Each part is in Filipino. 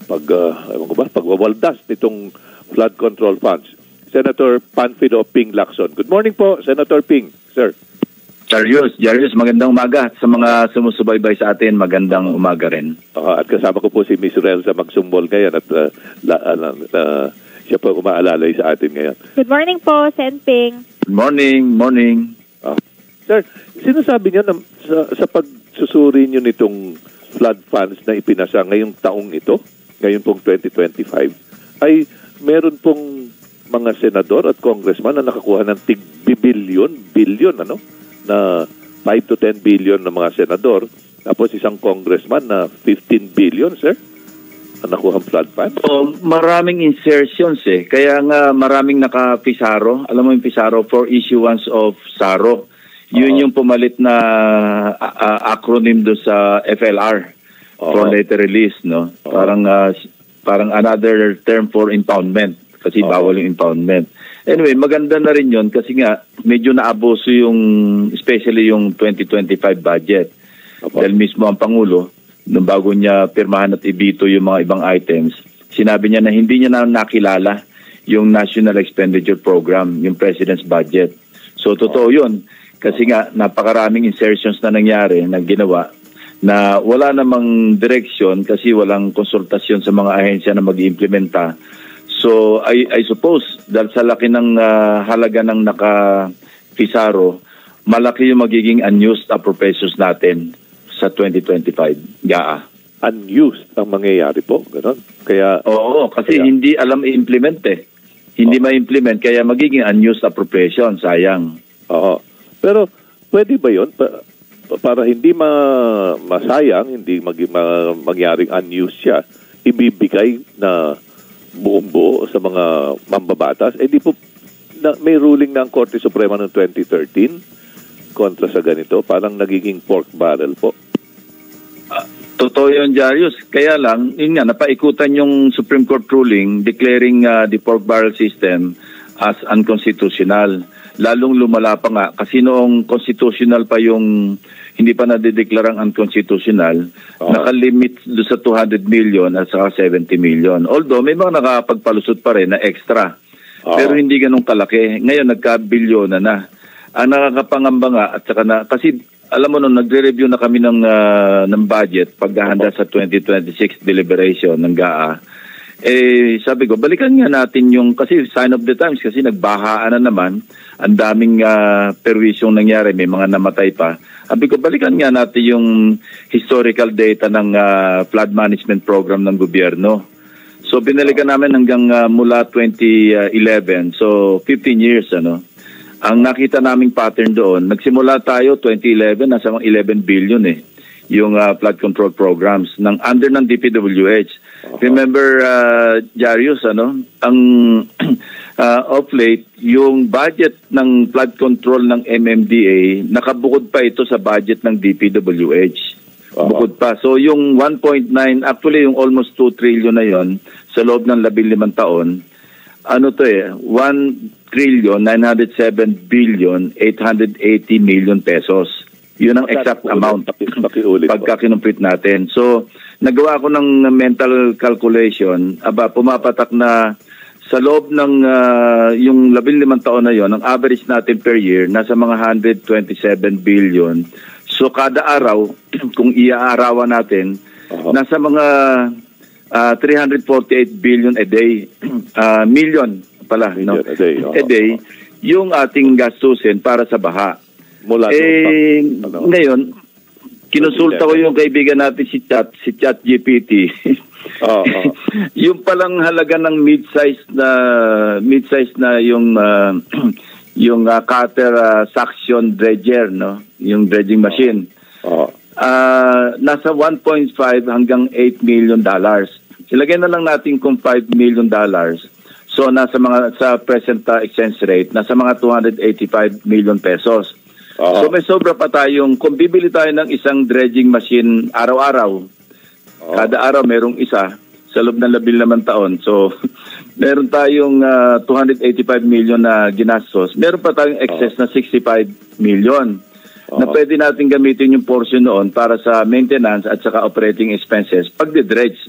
pagwawaldas nitong flood control funds. Senator Panfilo Ping Lacson. Good morning po, Senator Ping, sir. Jarius, magandang umaga sa mga sumusubaybay sa atin. Magandang umaga rin. At kasama ko po si Miss Relsa Magsumbol ngayon at siya po umaalalay sa atin ngayon. Good morning po, Sen Ping. Good morning. Sir, sinasabi niyo na sa pagsusuri niyo nitong flood funds na ipinasa ngayong taong ito, ngayon pong 2025, ay meron pong mga senador at congressman na nakakuha ng billion, na 5 to 10 billion na mga senador, tapos isang congressman na 15 billion, sir, na nakuha ang flood fund. Maraming insertions kaya nga maraming naka-Pisaro. Alam mo yung Pisaro, for issuance of SARO. Yun yung pumalit na acronym do sa FLR, for later release, no? Parang another term for impoundment kasi bawal yung impoundment. Anyway, maganda na rin yun kasi nga medyo naabuso yung, especially yung 2025 budget. Dahil mismo ang Pangulo, nung bago niya pirmahan at ibito yung mga ibang items, sinabi niya na hindi niya na nakilala yung National Expenditure Program, yung President's Budget. So, totoo yun. Kasi nga, napakaraming insertions na nangyari, na ginawa, na wala namang direksyon kasi walang konsultasyon sa mga ahensya na mag-iimplementa. So, I suppose, dahil sa laki ng halaga ng naka-Pisaro, malaki yung magiging unused appropriations natin sa 2025. Unused ang mangyayari po, gano'n? Kaya, kasi hindi alam i-implement Hindi ma-implement, kaya magiging unused appropriation, sayang. Pero, pwede ba yun? Para hindi masayang, hindi mangyaring unused siya, ibibigay na buong-buo sa mga mambabatas. Di po, may ruling na ang Korte Suprema noong 2013 kontra sa ganito. Parang nagiging pork barrel po. Totoo yun, Jarius. Kaya lang, yun nga, napaikutan yung Supreme Court ruling declaring the pork barrel system as unconstitutional. Lalong lumala pa nga kasi noong constitutional pa yung hindi pa nadideklarang unconstitutional, nakalimit doon sa 200 million at saka 70 million. Although may mga nakapagpalusot pa rin na extra. Pero hindi ganun kalaki. Ngayon nagka-bilyon na. Ang nakakapangamba nga at saka kasi alam mo nung nagre-review na kami ng budget paghahanda sa 2026 deliberation ng GAA. Sabi ko, balikan nga natin yung, kasi sign of the times, kasi nagbahaan na naman, ang daming perwisyong nangyari, may mga namatay pa. Sabi ko, balikan nga natin yung historical data ng flood management program ng gobyerno. So, binalikan namin hanggang mula 2011, so 15 years, Ang nakita naming pattern doon, nagsimula tayo 2011, nasa mga 11 billion yung flood control programs under ng DPWH. Remember, Jarius, ang of late, yung budget ng flood control ng MMDA, nakabukod pa ito sa budget ng DPWH. Bukod pa. So yung 1.9, actually yung almost 2 trillion na yon sa loob ng 15 taon, 1,907,880 million pesos. Yun ang exact amount pagka kinumpit natin. So, nagawa ko ng mental calculation, pumapatak na sa loob ng yung 15 taon na yon, ang average natin per year, nasa mga 127 billion. So, kada araw, kung iaarawan natin, nasa mga 348 billion a day, million pala, a day, yung ating gastusin para sa baha. Ngayon, kinusulta ko yung kaibigan natin si ChatGPT. Yung palang halaga ng mid-size na yung cutter suction dredger, yung dredging machine. Nasa 1.5 hanggang 8 million dollars. Silagay na lang natin kung 5 million dollars. So sa present exchange rate, nasa mga 285 million pesos. So may sobra pa tayong, kung bibili tayo ng isang dredging machine araw-araw, kada araw merong isa sa loob ng 15 taon. So meron tayong 285 million na ginastos. Meron pa tayong excess na 65 million na pwede natin gamitin yung portion noon para sa maintenance at saka operating expenses pagdidredge.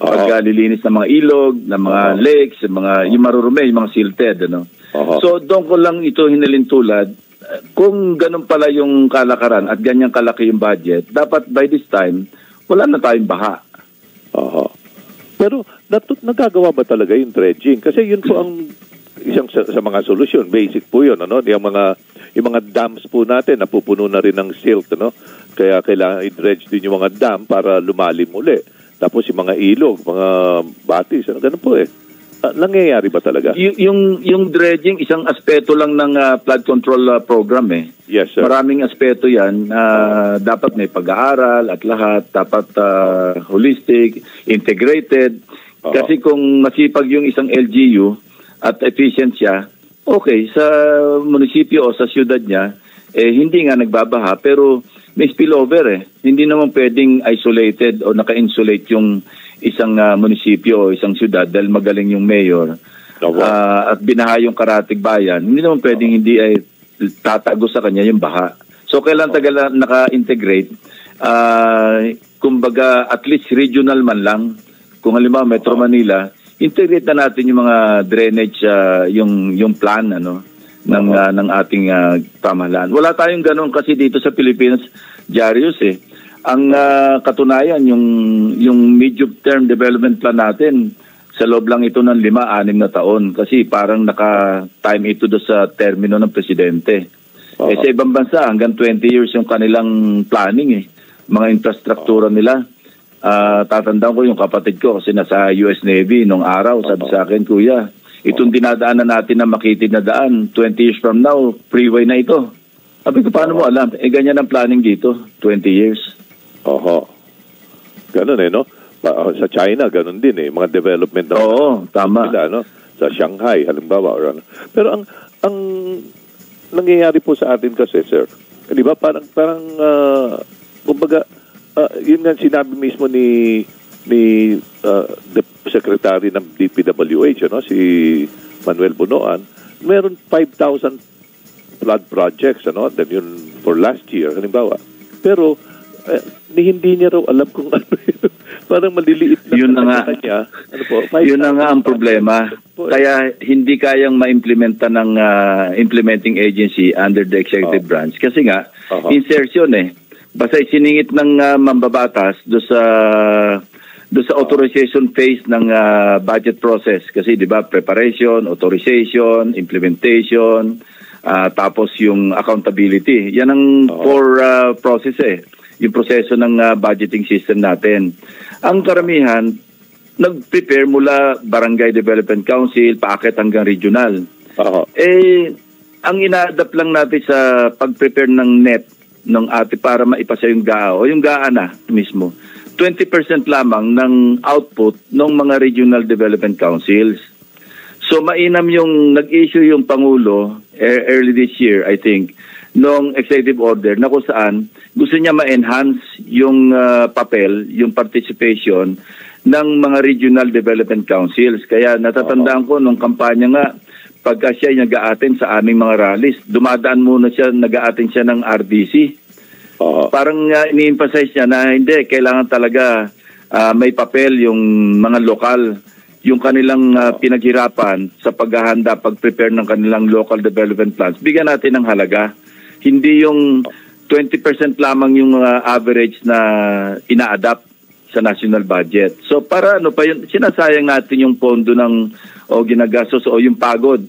Paglilinis ng mga ilog, ng mga lakes, yung marurumi, yung mga silted, ano. So doon ko lang ito hinilintulad. Kung ganun pala yung kalakaran at ganyan kalaki yung budget, dapat by this time wala na tayong baha. Pero nagagawa ba talaga yung dredging? Kasi yun po ang isang sa mga solusyon. Basic po yun, ano? Yung mga dams po natin napupuno na rin ng silt, ano? Kaya kailangan i-dredge din yung mga dam para lumalim uli. Tapos yung mga ilog, mga batis, ano, ganun po eh. Nangyayari ba talaga? Yung dredging, isang aspeto lang ng flood control program eh. Yes, sir. Maraming aspeto yan. Dapat may pag-aaral at lahat. Dapat holistic, integrated. Kasi kung masipag yung isang LGU at efficient siya, okay, sa munisipyo o sa syudad niya, hindi nga nagbabaha, pero may spillover eh. Hindi naman pwedeng isolated o naka-insulate yung isang munisipyo o isang syudad dahil magaling yung mayor at binaha yung karatig bayan. Hindi naman pwedeng hindi ay tatago sa kanya yung baha. So kailan tagal naka-integrate, kumbaga at least regional man lang. Kung halimbawa Metro Manila, integrate na natin yung mga drainage, yung plan ng ating pamahalaan. Wala tayong ganun kasi dito sa Pilipinas, Jarius eh. Ang katunayan, yung medium-term development plan natin, sa loob lang ito ng 5-6 na taon kasi parang naka-time ito do sa termino ng presidente. Sa ibang bansa, hanggang 20 years yung kanilang planning eh. Mga infrastruktura nila. Tatandaan ko yung kapatid ko kasi nasa US Navy nung araw, sabi sa akin, Kuya, itong dinadaanan natin na makitid na daan, 20 years from now, freeway na ito. Sabi ko, paano mo alam? Ganyan ang planning dito, 20 years. Ganun eh, no? Sa China, ganun din eh. Mga development na tama. Nila, no? Sa Shanghai, halimbawa. Pero ang nangyayari po sa atin kasi, sir, di ba, parang kumbaga, yun nga sinabi mismo ni the Secretary ng DPWH, ano, si Manuel Bunoan, meron 5,000 flood projects, ano, then yun for last year, halimbawa. Pero hindi niya raw alam kung ano yun. Parang maliliit lang yun na nga. Kanya. Ano po, yun na nga ang problema. Kaya hindi kayang ma-implementa ng implementing agency under the executive branch. Kasi nga, insertion eh. Basta isiningit ng mambabatas do sa authorization phase ng budget process. Kasi di ba, preparation, authorization, implementation, tapos yung accountability. Yan ang process eh. Yung proseso ng budgeting system natin. Ang karamihan, nag-prepare mula Barangay Development Council, paakit hanggang regional. Ang ina-adapt lang natin sa pag-prepare ng NEP ng para maipasa yung GAA o yung GAA na mismo, 20% lamang ng output ng mga regional development councils. So mainam yung nag-issue yung Pangulo early this year, I think, nung executive order na kung saan gusto niya ma-enhance yung papel, yung participation ng mga regional development councils. Kaya natatandaan ko nung kampanya nga, pagka siya nag-a-attend sa aming mga rallies, dumadaan muna siya, nag-a-attend siya ng RDC. Parang ini-emphasize niya na hindi, kailangan talaga may papel yung mga lokal, yung kanilang pinaghirapan sa paghahanda, pag-prepare ng kanilang local development plans. Bigyan natin ng halaga. Hindi yung 20% lamang yung average na ina-adapt sa national budget. So para ano pa yun, sinasayang natin yung pondo o ginagastos o yung pagod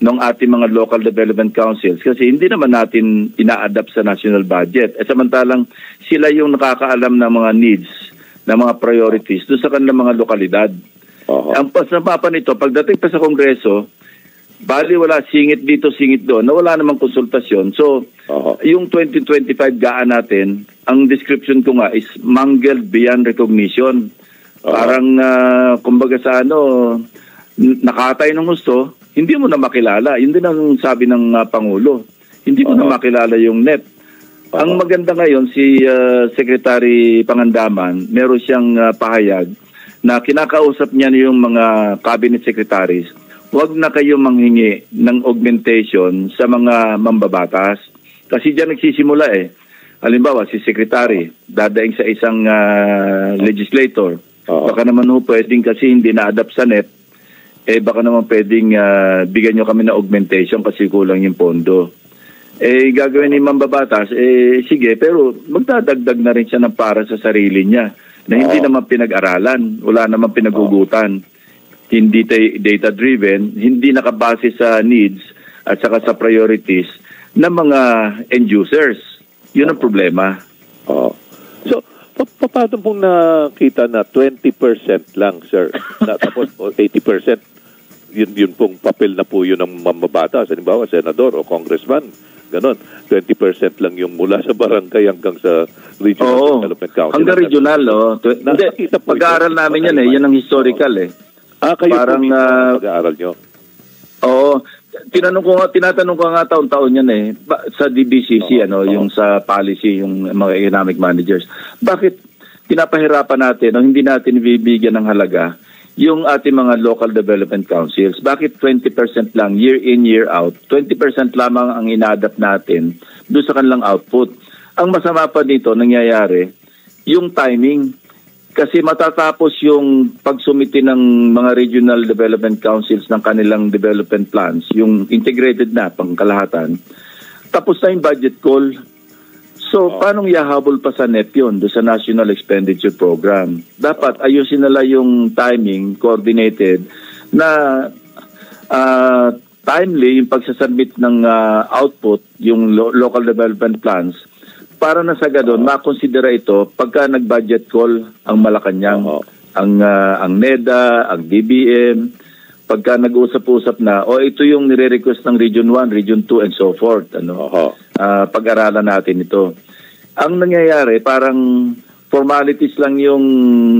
ng ating mga local development councils kasi hindi naman natin ina-adapt sa national budget. Samantalang sila yung nakakaalam ng mga needs, ng mga priorities doon sa kanilang mga lokalidad. Ang pasapapa nito, pagdating pa sa Kongreso, bali wala singit dito, singit doon, na wala namang konsultasyon. So, yung 2025 GAA natin, ang description ko nga is mangled beyond recognition. Parang, kumbaga sa nakatay ng gusto, hindi mo na makilala. Yun din ang sabi ng Pangulo. Hindi mo na makilala yung NEP. Ang maganda ngayon, si Secretary Pangandaman, meron siyang pahayag na kinakausap niya yung mga cabinet secretaries. Huwag na kayo manghingi ng augmentation sa mga mambabatas. Kasi diyan nagsisimula eh. Halimbawa, si Secretary, dadaing sa isang legislator, Baka naman pwedeng kasi hindi na-adapt sa NEP, baka naman pwedeng bigyan nyo kami na augmentation kasi kulang yung pondo. Gagawin ni Mambabatas, sige, pero magdadagdag na rin siya ng para sa sarili niya na hindi naman pinag-aralan, wala naman pinagugutan, hindi data-driven, hindi nakabase sa needs at saka sa priorities ng mga end users. Yun ang problema. So, paano pong nakita na 20% lang, sir? Tapos 80%, yun pong papel na po yun ng Mambabatas, halimbawa, senador o congressman. Ganon, 20% lang yung mula sa barangay hanggang sa Regional Development Council. Hanggang regional, Hindi, pag-aaral namin yan yan ang historical kayo parang pag-aaral nyo? Oo. Tinatanong ko nga taon-taon yan sa DBCC, yung sa policy, yung mga economic managers. Bakit pinapahirapan natin o hindi natin bibigyan ng halaga yung ating mga local development councils? Bakit 20% lang year in, year out? 20% lamang ang ina-adapt natin doon sa kanilang output. Ang masama pa dito, nangyayari, yung timing. Kasi matatapos yung pagsumiti ng mga regional development councils ng kanilang development plans, yung integrated na pangkalahatan, tapos na yung budget call. So, paano yahabol pa sa NEP yun, doon sa National Expenditure Program? Dapat ayusin nila yung timing, coordinated, na timely yung pagsasubmit ng output, yung local development plans, para na sa ganun, makonsidera ito pagka nag-budget call ang Malacanang, ang NEDA, ang DBM, pagka nag-usap-usap na, ito yung nire-request ng Region 1, Region 2, and so forth. Pag-aralan natin ito. Ang nangyayari, parang formalities lang yung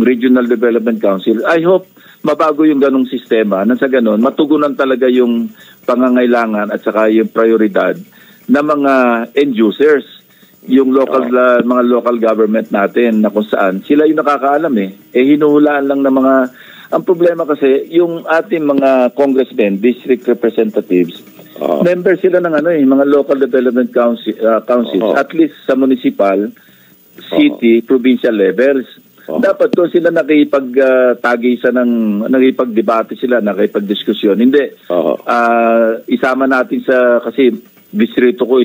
Regional Development Council. I hope mabago yung ganong sistema na sa ganon, matugunan talaga yung pangangailangan at saka yung prioridad ng mga end users, yung local mga local government natin na kung saan sila yung nakakaalam hinuhulaan lang ng mga. Ang problema kasi yung ating mga congressmen, district representatives, members sila ng mga local development councils, at least sa municipal, city, provincial levels. Dapat doon sila nakipag-debate sila, nakipag-diskusyon. Hindi, isama natin kasi distrito ko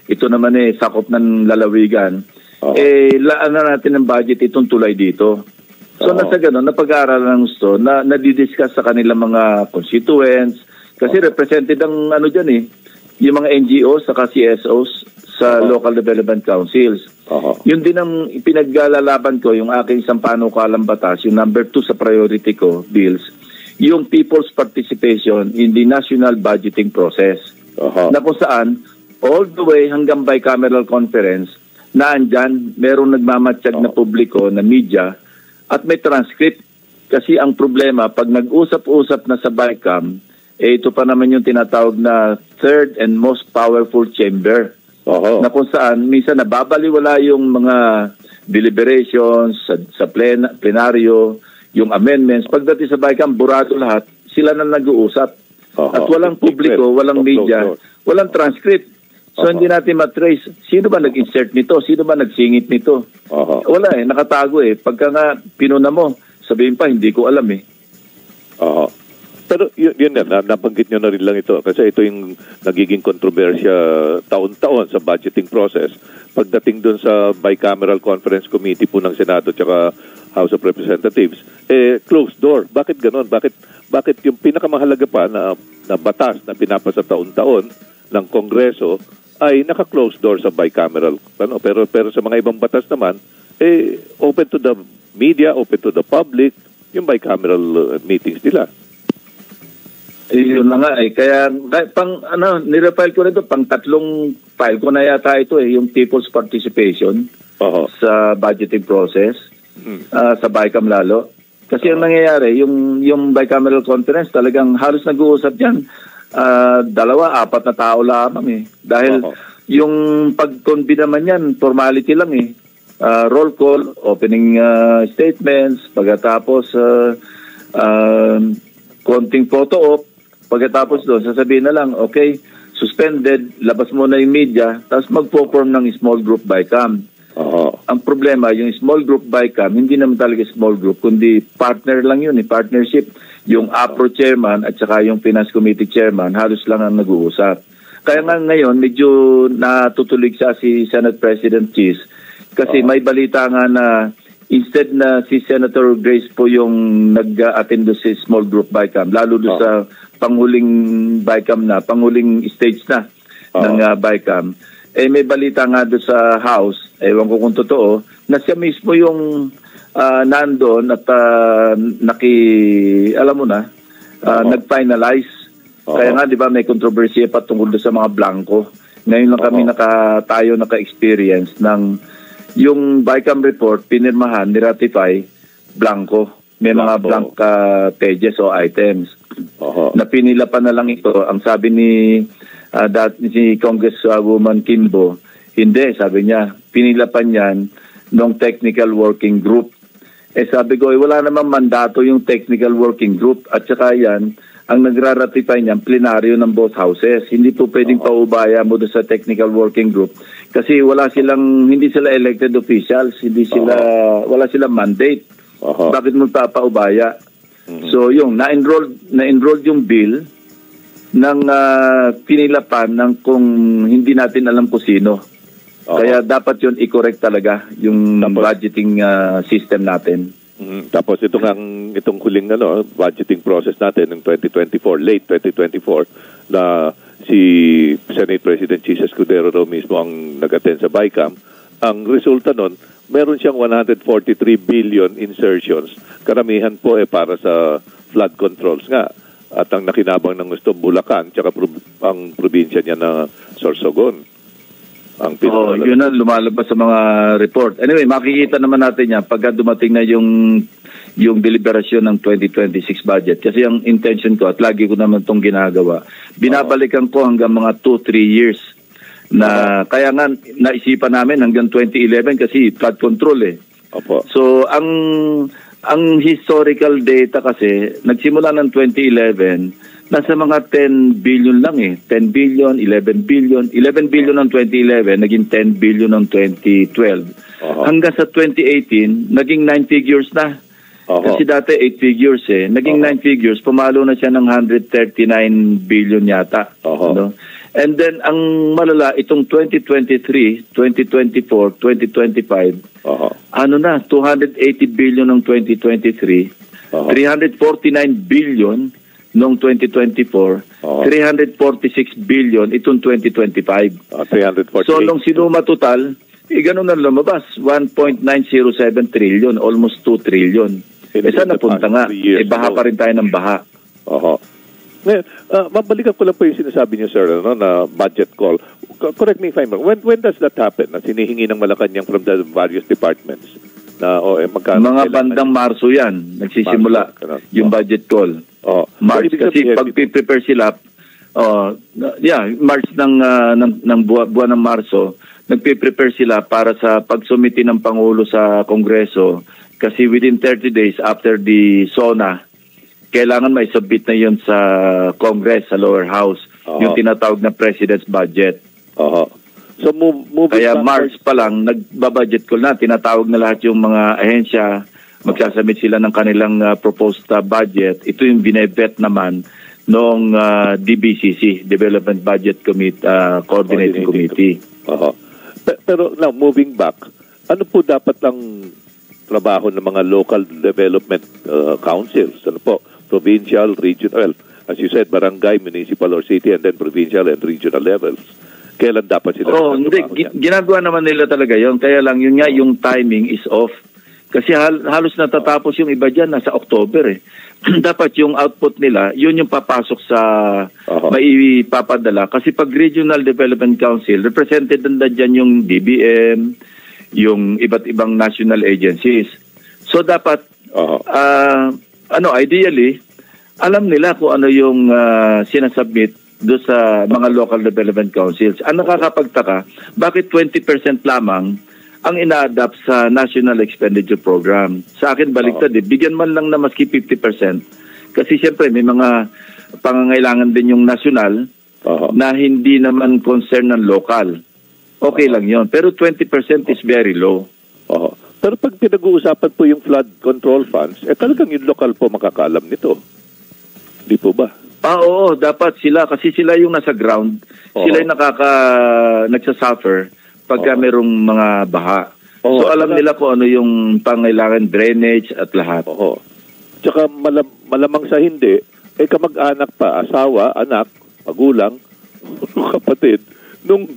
ito naman sakop ng lalawigan. Laan na natin ng budget itong tulay dito. So nasa ganun, napag-aaralan ng gusto, nadidiscuss sa kanilang mga constituents, kasi represented ang dyan yung mga NGOs saka CSOs sa local development councils. Yun din ang pinaglalaban ko, yung aking isang panukalang batas, yung number 2 sa priority ko, bills, yung people's participation in the national budgeting process. Na kung saan, all the way hanggang bicameral conference, na andyan, merong nagmamatsyag na publiko, na media, at may transcript. Kasi ang problema, pag nag-usap-usap na sa BICAM, ito pa naman yung tinatawag na third and most powerful chamber. Na kung saan, minsan nababaliwala yung mga deliberations sa plenaryo, yung amendments. Pagdating sa BICAM, burado lahat, sila na nag-uusap. At walang publiko, walang media, walang transcript. So hindi natin matrace, sino ba nag-insert nito? Sino ba nagsingit nito? Wala nakatago Pagka nga pinuna mo, sabihin pa, hindi ko alam Pero yun nabanggit nyo na rin lang ito. Kasi ito yung nagiging kontrobersya taon-taon sa budgeting process. Pagdating dun sa bicameral conference committee po ng Senado at House of Representatives, closed door. Bakit ganon? Bakit yung pinakamahalaga pa na batas na pinapasa taon-taon ng Kongreso ay naka-closed door sa bicameral. Pero sa mga ibang batas naman, open to the media, open to the public, yung bicameral meetings nila. Yun na nga Kaya nirefile ko rin ito, pang 3 file ko na yata ito yung people's participation sa budgeting process, sa BICAM lalo. Kasi ang nangyayari, yung bicameral conference, talagang halos nag-uusap yan. 2-4 na tao lamang Dahil yung pag-convene naman yan, formality lang roll call, opening statements, pagkatapos konting photo op, pagkatapos doon, sasabihin na lang, okay, suspended, labas mo na yung media, tapos mag-form ng small group BICAM. Oo. Ang problema, yung small group BICAM, hindi naman talaga small group, kundi partner lang yun, partnership. Yung APRO chairman at saka yung Finance Committee chairman, halos lang ang nag-uusap. Kaya nga ngayon, medyo natutulig siya si Senate President Cheese kasi may balita nga na instead na si Senator Grace po yung nag-attend sa small group BICAM, lalo doon sa panghuling BICAM na, panghuling stage na ng BICAM, may balita nga doon sa House, ewan ko kung totoo, na siya mismo yung nandoon at alam mo na, nag-finalize. Kaya nga, di ba, may kontrobersiya pa tungkol doon sa mga blanco. Ngayon lang kami tayo naka-experience ng yung BICAM report, pinirmahan, niratify, blanco. May mga blank pages o items. Na pinila pa na lang ito. Ang sabi ni Congresswoman Kimbo, hindi, sabi niya, pinila pa niyan ng technical working group. Sabi ko, wala namang mandato yung technical working group. At saka yan, ang nagra-ratify niyan, plenaryo ng both houses. Hindi po pwedeng paubaya mo doon sa technical working group. Kasi hindi sila elected officials, wala silang mandate. Bakit mo papaubaya? So yung na-enrolled yung bill ng pinilapan ng kung hindi natin alam kung sino. Kaya dapat yun i-correct talaga yung budgeting system natin. Tapos itong huling budgeting process natin ng 2024, late 2024, na si Senate President Chis Escudero mismo ang nag-attend sa BICAM. Ang resulta nun, meron siyang 143 billion insertions. Karamihan po para sa flood controls nga. At ang nakinabang ng gusto Bulacan, tsaka ang probinsya niya na Sorsogon. Yun ang lumalabas sa mga report. Anyway, makikita naman natin yan pagka dumating na yung deliberasyon ng 2026 budget. Kasi ang intention ko, at lagi ko naman itong ginagawa, binabalikan ko hanggang mga 2-3 years. Kaya nga, naisipan namin hanggang 2011 kasi flood control . So, ang historical data kasi, nagsimula ng 2011, nasa mga 10 billion lang 10 billion, 11 billion. 11 billion ng 2011, naging 10 billion ng 2012. Hanggang sa 2018, naging 9 figures na. Kasi dati 8 figures Naging 9 figures, pumalo na siya ng 139 billion yata. No? And then, ang malala, itong 2023, 2024, 2025, 280 billion ng 2023, 349 billion noong 2024, 346 billion itong 2025. 348. So, nung sinuma total, ganun na lumabas, 1.907 trillion, almost 2 trillion. Saan napunta nga? Baha pa rin tayo ng baha. Ngayon, mabalikan ko lang po yung sinasabi niyo, sir, na budget call. Correct me if I'm wrong. When does that happen? Na sinihingi ng Malacanang from the various departments? Mga bandang Marso yan, nagsisimula yung budget call. March, kasi pag prepare sila, March ng buwan ng Marso, nagpe-prepare sila para sa pagsumiti ng Pangulo sa Kongreso kasi within 30 days after the SONA, kailangan may submit na yun sa Congress, sa lower house, yung tinatawag na President's Budget. So kaya March pa lang, nagbabudget ko na, tinatawag na lahat yung mga ahensya, magsasubmit sila ng kanilang proposed budget. Ito yung binebet naman noong DBCC, Development Budget Coordinating Committee. Pero now, moving back, ano po dapat ang trabaho ng mga local development councils? Ano po? Provincial, regional, as you said, barangay, municipal or city, and then provincial and regional levels. Kailan dapat sila? Ginagawa naman nila talaga yun. Kaya lang yun nga, yung timing is off. Kasi halos natatapos yung iba dyan, nasa October Dapat yung output nila, yun yung papasok sa maipapadala. Kasi pag Regional Development Council, represented na dyan yung DBM, yung iba't ibang national agencies. So dapat, ideally, alam nila kung ano yung sinasubmit do sa mga local development councils. Ang nakakapagtaka, bakit 20% lamang ang ina-adapt sa National Expenditure Program? Sa akin baliktad bigyan man lang na maski 50%. Kasi siyempre may mga pangangailangan din yung national na hindi naman concern ng local. okay lang yon. Pero 20% is very low. Oo. Pero pag pinag-uusapan po yung flood control funds, talagang yung lokal po makakaalam nito. Di po ba? Oo, dapat sila kasi sila yung nasa ground. Sila yung nagsasuffer pagka merong mga baha. So alam nila kung ano yung pangailangan, drainage at lahat. Oo. Tsaka malamang sa hindi, kamag-anak pa, asawa, anak, magulang, kapatid, nung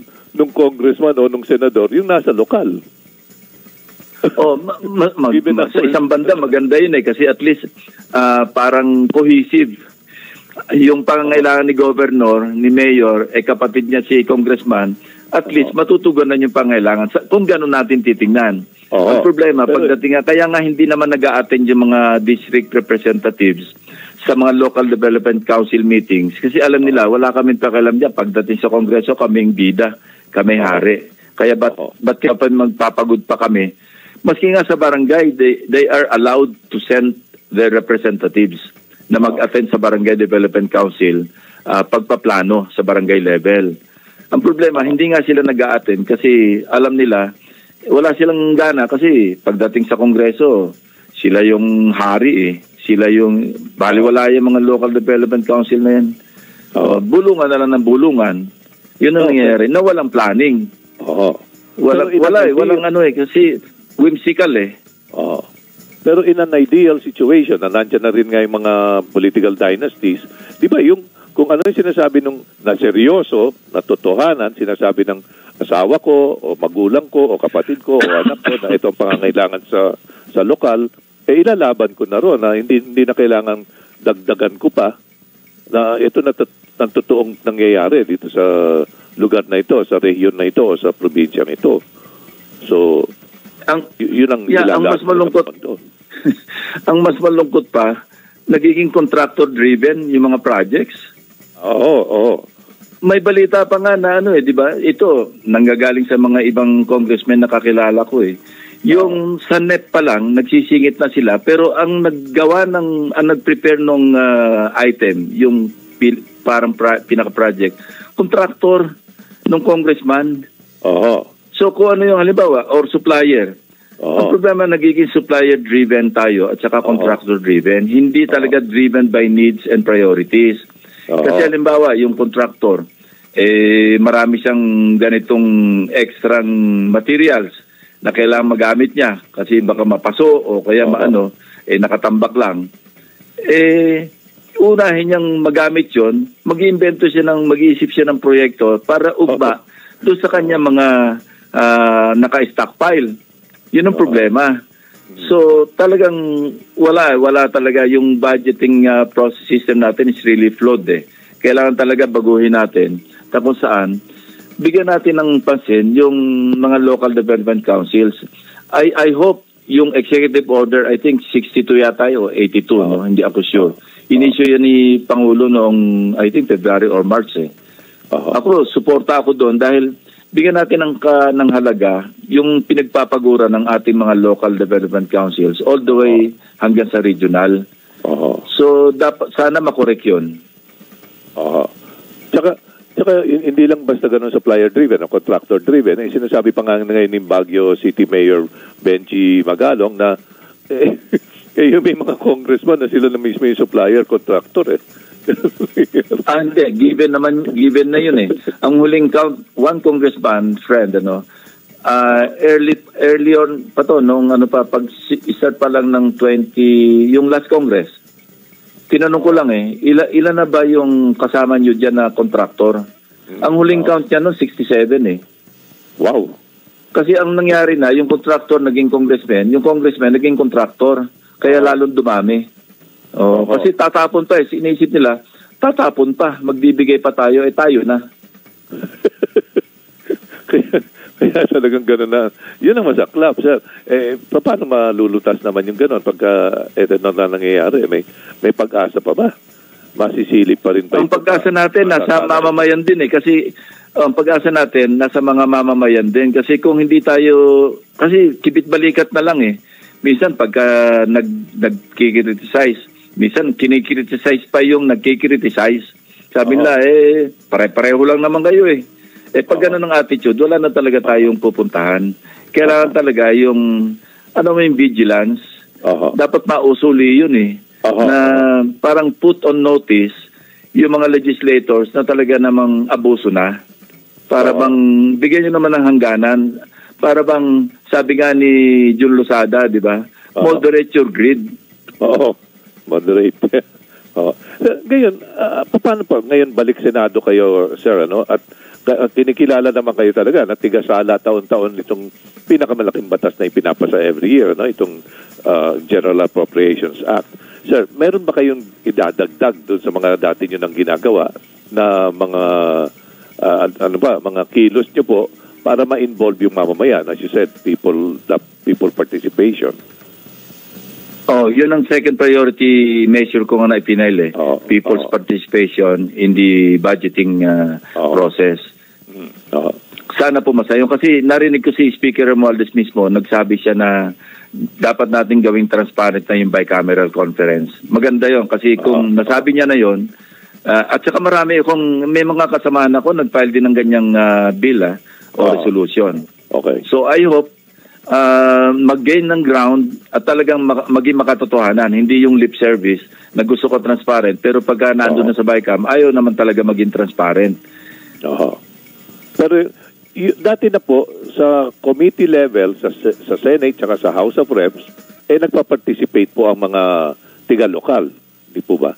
congressman o nung senador, yung nasa lokal. Sa isang banda maganda yun kasi at least parang cohesive. Yung pangangailangan ni governor, ni mayor, kapatid niya si congressman, at least matutugunan yung pangangailangan kung gano'n natin titingnan. Ang problema, pagdating kaya nga hindi naman nag-a-attend yung mga district representatives sa mga local development council meetings kasi alam nila wala kaming pakialam diyan. Pagdating sa kongreso kaming bida, kami hari. Kaya ba't kaya pa magpapagod pa kami? Maski nga sa barangay, they are allowed to send their representatives na mag-attend sa barangay development council pagpaplano sa barangay level. Ang problema, hindi nga sila nag-a-attend kasi alam nila wala silang gana kasi pagdating sa kongreso sila yung hari sila yung baliwala yung mga local development council na yan. Bulungan na lang ng bulungan. Yun ang nangyayari na walang planning. Walang ano kasi whimsical Pero in an ideal situation na nandiyan na rin nga yung mga political dynasties, di ba yung kung ano yung sinasabi na seryoso, na totohanan, sinasabi ng asawa ko o magulang ko o kapatid ko o anak ko na ito ang pangangailangan sa lokal, ilalaban ko na ron na hindi na kailangan dagdagan ko pa na ito na totoong nangyayari dito sa lugar na ito, sa rehiyon na ito o sa probinsyang ito. So, yun ang mas malungkot. Ang mas malungkot pa, nagiging contractor-driven yung mga projects. Oo. May balita pa nga na di ba? Ito, nanggagaling sa mga ibang congressmen na kakilala ko Yung sa NEP pa lang, nagsisingit na sila. Pero ang nag-prepare ng item, yung parang pinaka-project, contractor ng congressman. So kung ano yung halimbawa, or supplier. Ang problema, nagiging supplier-driven tayo at saka contractor-driven. Hindi talaga driven by needs and priorities. Kasi halimbawa, yung contractor, marami siyang ganitong extra materials na kailangan magamit niya kasi baka mapaso o kaya nakatambak lang. Unahin niyang magamit yon, mag-iimbento siya mag-iisip siya ng proyekto para ugma doon sa kanya mga naka-stockpile. Yun ang problema. So talagang wala talaga yung budgeting process system natin is really flawed Kailangan talaga baguhin natin kung saan bigyan natin ng pansin yung mga local development councils. I hope yung executive order, I think 62 yata o 82, hindi ako sure. Inisyo yan ni Pangulo noong I think February or March Ako, suporta ako doon dahil bigyan natin ng halaga yung pinagpapagura ng ating mga local development councils all the way hanggang sa regional. So, sana makorek yun. Tsaka hindi lang basta ganun supplier-driven o contractor-driven. Sinasabi pa nga ngayon ni Baguio City Mayor Benji Magalong na yung may mga congressman na sila na mismo yung supplier-contractor hindi, given na yun Ang huling count, one congressman friend early on pa to nung pag start pa lang ng 20 yung last congress. Tinanong ko lang ilan na ba yung kasama niyo diyan na contractor? Ang huling count niya noon 67 Wow. Kasi ang nangyari na yung contractor naging congressman, yung congressman naging contractor, kaya lalong dumami. Kasi tatapon pa Iniisip nila, tatapon pa, magbibigay pa tayo, tayo na. Kaya talagang gano'n na. Yun ang masaklap, sir. Paano malulutas naman yung gano'n pagka na nangyayari? May pag-asa pa ba? Masisilip pa rin ba? Ang pag-asa natin nasa mamamayan din kasi ang pag-asa natin nasa mga mamamayan din. Kasi kung hindi tayo, kasi kibit-balikat na lang Minsan pagka nag-criticize, minsan kinikriticize pa yung nagkikriticize. Sabi nila, pare-pareho lang naman kayo Pag ganun ang attitude, wala na talaga tayong pupuntahan. Kailangan talaga yung, yung vigilance. Dapat mausuli yun na parang put on notice yung mga legislators na talaga namang abuso na. Para bang, bigyan nyo naman ng hangganan. Para bang, sabi nga ni Jun Losada, di ba? Moderate your greed. Moderate. Ngayon, paano po? Ngayon, balik Senado kayo, sir, ano? At kinikilala naman kayo talaga na tigasala taon-taon itong pinakamalaking batas na ipinapasa every year, no? Itong General Appropriations Act. Sir, meron ba kayong idadagdag doon sa mga dati nyo nang ginagawa na mga mga kilos nyo po para ma-involve yung mamamayan? As you said, people participation. Yun ang second priority measure ko nga na ipinail People's participation in the budgeting process. Sana po masayon. Kasi narinig ko si Speaker Romualdez mismo, nagsabi siya na dapat natin gawing transparent na yung bicameral conference. Maganda yon kasi kung nasabi niya na yon, at saka marami, kung may mga kasamahan ako, nag-file din ng ganyang bill o resolution. Okay. So I hope mag-gain ng ground at talagang maging makatotohanan. Hindi yung lip service na gusto ko transparent, pero pagka nandun na sa BICAM, ayaw naman talaga maging transparent. Pero dati na po, sa committee level, sa Senate, saka sa House of Reps, nagpa-participate po ang mga tiga-lokal. Di po ba?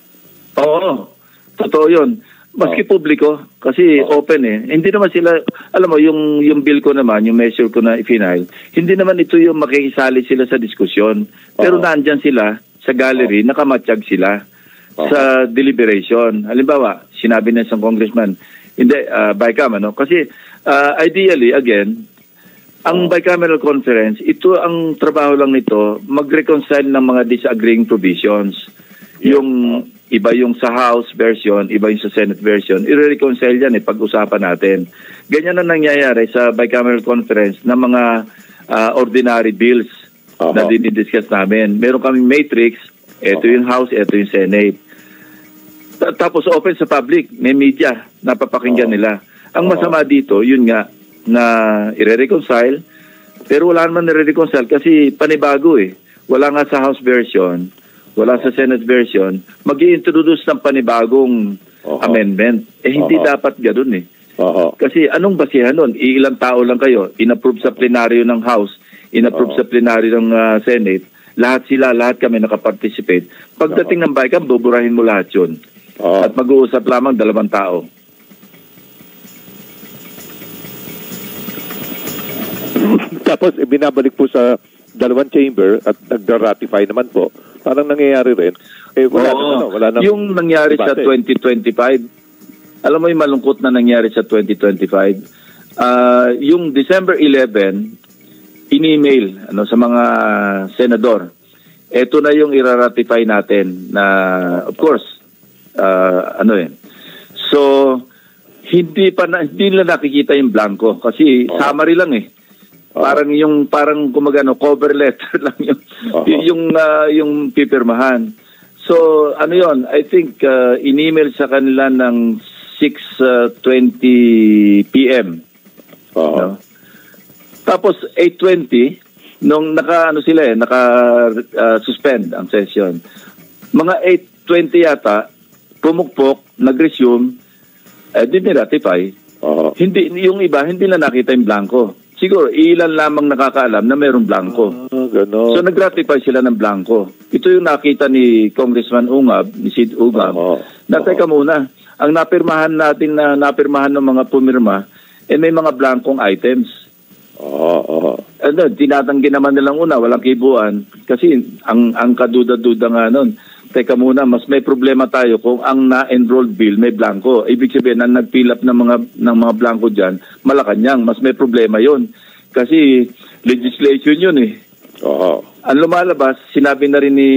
Oo. Totoo yun. Maski publiko, kasi open Hindi naman sila, alam mo, yung bill ko naman, yung measure ko na i-final, hindi naman ito yung makikisali sila sa diskusyon. Pero nandyan sila sa gallery, nakamatsyag sila sa deliberation. Halimbawa, sinabi na isang congressman, hindi, BICAM, Kasi ideally, again, ang bicameral conference, ito ang trabaho lang nito, mag-reconcile ng mga disagreeing provisions. Yung iba yung sa House version, iba yung sa Senate version, i-reconcile yan pag-usapan natin. Ganyan na nangyayari sa bicameral conference ng mga ordinary bills na dinidiscuss namin. Meron kaming matrix, ito yung House, ito yung Senate. Tapos open sa public, may media, napapakinggan nila. Ang masama dito, yun nga, na i-reconcile, pero wala naman i-reconcile kasi panibago Wala nga sa House version, wala sa Senate version, mag-i-introduce ng panibagong amendment. Hindi dapat ganoon Kasi anong basihan nun? Ilang tao lang kayo, inapprove sa plenaryo ng House, inapprove sa plenaryo ng Senate, lahat kami nakaparticipate. Pagdating ng BICAM, buburahin mo lahat yun. At mag-uusap lamang 2 tao. Tapos binabalik po sa 2 chamber at nag-ratify naman po. Parang nangyayari rin. Wala na. Yung nangyari sa 2025, alam mo yung malungkot na nangyari sa 2025, yung December 11, in-email sa mga senador, eto na yung i-ratify natin na, of course, So, hindi nila nakikita yung blanco kasi summary lang Parang cover letter lang yung pipirmahan. So, I think in-email sa kanila ng 6:20 PM. Tapos 8:20 nung naka-suspend ang session. Mga 8:20 yata pumukpok, nag-resume, di niratify. Hindi, yung iba, hindi na nakita yung blanco. Siguro, ilan lamang nakakaalam na mayroong blanco. So, nag-ratify sila ng blanco. Ito yung nakita ni Congressman Ungab, ni Sid Ungab. Teka muna, ang napirmahan ng mga pumirma, may mga blankong items. Tinatanggi naman nilang una, walang kibuan. Kasi, ang kaduda-duda nga nun, teka muna, mas may problema tayo kung ang na-enrolled bill may blanco. Ibig sabihin, ang nag-fill up ng mga blanco dyan, Malacanang, mas may problema yon. Kasi legislation yun Ang lumalabas, sinabi na rin ni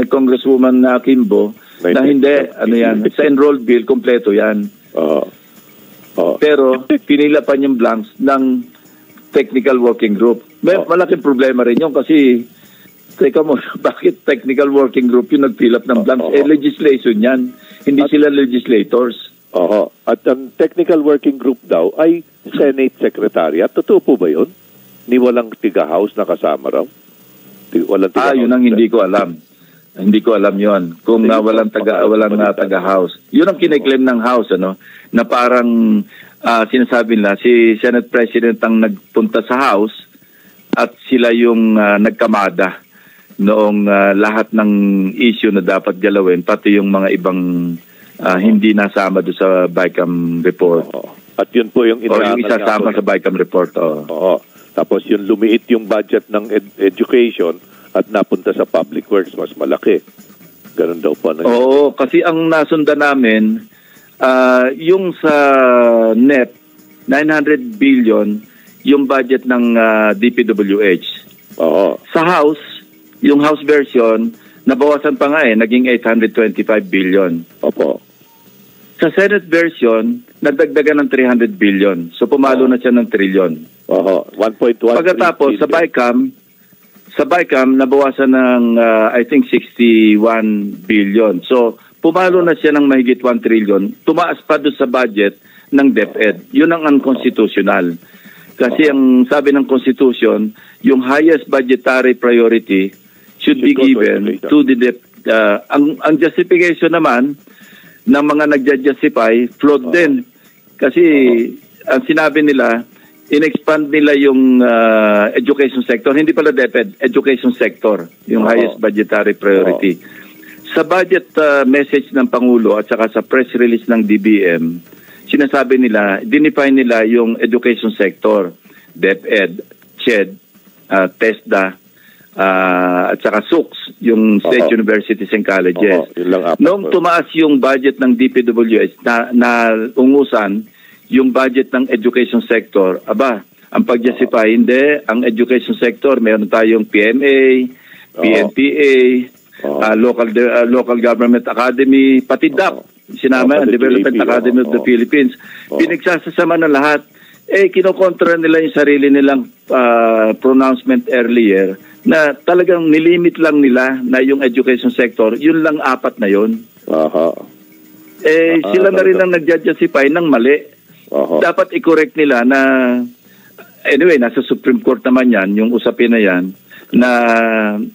Congresswoman Kimbo na hindi, sa enrolled bill, kompleto yan. Pero, pinilapan yung blanks ng technical working group. Malaking problema rin yun kasi teka mo, bakit technical working group yung nag-fill up ng blanks? Legislation yan. Hindi sila legislators. Oo. At ang technical working group daw ay Senate Secretariat. Totoo po ba yun? Ni walang tiga-house na kasama raw? Walang tiga-house. Yun ang hindi ko alam. Hindi ko alam yon. Kung walang taga-house. Yun ang kiniklaim ng house, ano? Na parang sinasabi nila, si Senate President ang nagpunta sa house at sila yung nagkamada noong lahat ng issue na dapat galawin, pati yung mga ibang hindi nasama doon sa BICAM report. At yun po yung yung isasama sa BICAM report. Oo. Tapos yung lumiit yung budget ng education at napunta sa public works, mas malaki. Ganun daw po. Oo, kasi ang nasundan namin, yung sa NEP, 900 billion, yung budget ng DPWH. Oo. Sa House, yung House version, nabawasan pa nga naging 825 billion. Opo. Sa Senate version, nagdagdagan ng 300 billion. So pumalo na siya ng trilyon. Oo. 1.1 Pagkatapos, sa BICAM, nabawasan ng, I think, 61 billion. So, pumalo na siya ng mahigit 1 trillion. Tumaas pa doon sa budget ng DepEd. Yun ang unconstitutional. Kasi ang sabi ng Constitution, yung highest budgetary priority should be given to the ang justification naman ng mga nagja-justify, flawed din. Kasi ang sinabi nila, in-expand nila yung education sector. Hindi pala DepEd, education sector, yung highest budgetary priority. Sa budget message ng Pangulo at saka sa press release ng DBM, sinasabi nila, dinefine nila yung education sector, DepEd, CHED, TESDA, at saka SUCS, yung State Universities and Colleges. Noong tumaas yung budget ng DPWH na ungusan yung budget ng education sector, ang pag-justify, hindi, ang education sector, meron tayong PMA, PNPA, Local Government Academy, pati DAP, sinama Development Academy of the Philippines. Pinagsasasama na lahat. Kinokontra nila yung sarili nilang pronouncement earlier na talagang nilimit lang nila na yung education sector, yun lang 4 na yun. Sila na rin ang nag-justify ng mali. Dapat i-correct nila na, anyway, nasa Supreme Court naman yan, yung usapin na yan, na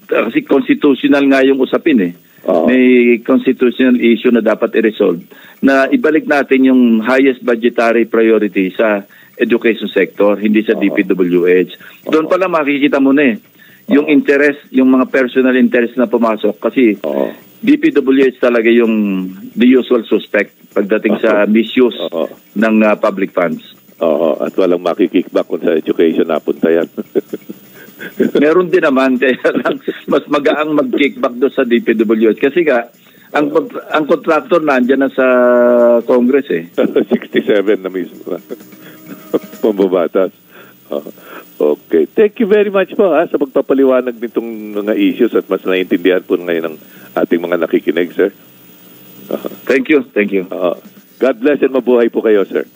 kasi constitutional nga yung usapin May constitutional issue na dapat i-resolve, na ibalik natin yung highest budgetary priority sa education sector, hindi sa DPWH. Doon pala makikita mo na yung interest, yung mga personal interest na pumasok kasi DPWH talaga yung the usual suspect pagdating sa misuse ng public funds. At walang makikickback kung sa education napunta yan. Meron din naman, kaya lang mas magaang mag-kickback doon sa DPWH kasi ang contractor nandyan na sa Congress 67 na mismo. Pambabatas. Okay. Thank you very much po sa pagpapaliwanag nitong mga issues at mas naiintindihan po ngayon ng ating mga nakikinig, sir. Thank you. God bless and mabuhay po kayo, sir.